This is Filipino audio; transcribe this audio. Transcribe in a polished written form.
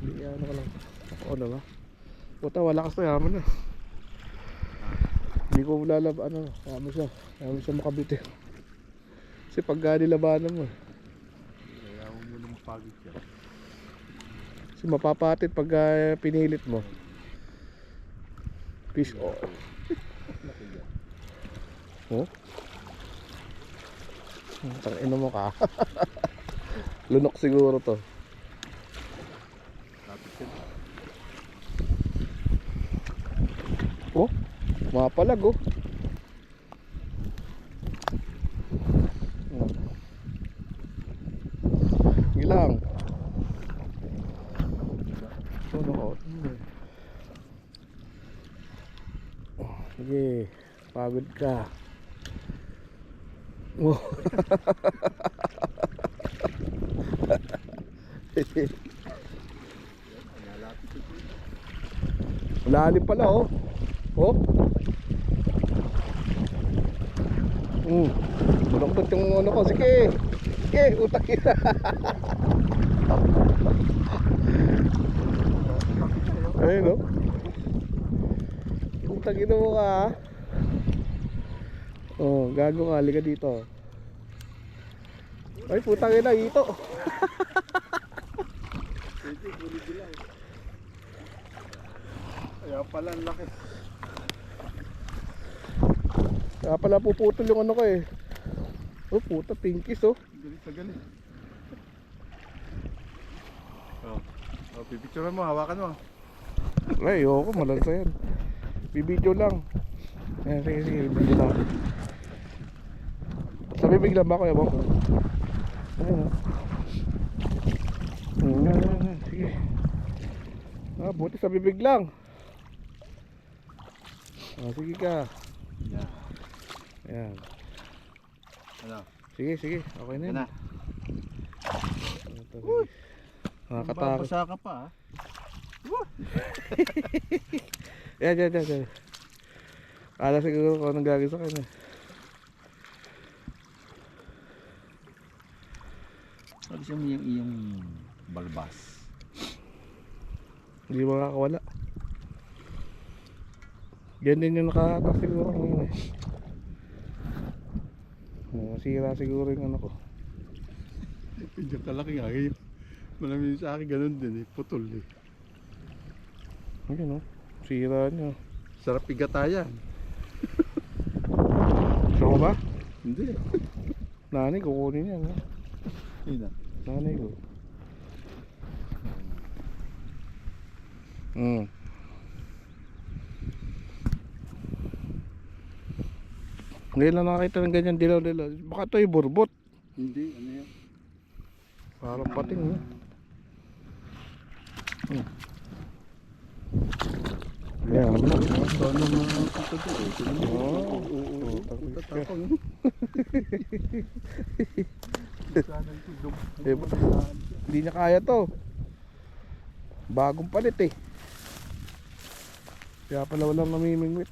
Hindi ano ka lang. Oo na ba? Puta, wala ka sa yaman na. Hindi ko lalab, ano, yaman siya makabit eh. Kasi pag nilabanan mo. Kaya mo muna mapagod yan. Kasi mapapatit pag pinilit mo. Fish oil. Laki yan. Oh? Tangina mo ka. Lunok siguro to. Tapos yan. Oh? Mapalag oh. Ilang. Lunok. Sige, pagod ka. Oh. Lalim pala oh. Oh. Bulok-bulok yung ano ko. Sige. Sige, utak yun. Ayun oh. Utak yun mo ka. Oh, gago ka. Halika dito. Ay, putang ina, ito. Kaya pala ang laki. Kaya pala puputol yung ano ko eh. Oh, puta, pinkies oh. Galit na galit. Oh, pipicturean mo, hawakan mo. Ay, ayoko, malansa yan. Bibidyo lang. Ayan, sige, sige, bibidyo lang. Sa bibig lang ba ko, yabang ko? Ayan o. Sige. Ah, buti sa bibig lang. Ah, sige ka. Yan. Ayan. Ano? Sige, sige, okay na Yan yun. na. Uy! Nakakatakot. Babasa ka pa ha. Yan, yan, yan, yan. Kala siguro kung anong gagawin sa kanya. Sabi siya mo yung iyong balbas. Hindi makakawala. Yan din yung nakahatak siguro ngayon eh. Masira siguro yung ano ko. Diyan kalaki nga ngayon. Malamig sa akin ganun din eh. Putol eh. Ayun o. Sira nyo. Sarap igatayan. Gusto mo ba? Hindi. Nanay, kukunin yan. Ha? Yun na. Nanay ko. Ngayon lang nakakita ng ganyan dilaw-dilaw. Baka ito yung burbot. Hindi, ano yan? Parang pating no? Yan. Saan na mga puto dito? Oo. Tapang. Hindi niya kaya to. Bagong palit eh. Kaya pala walang namimingwit.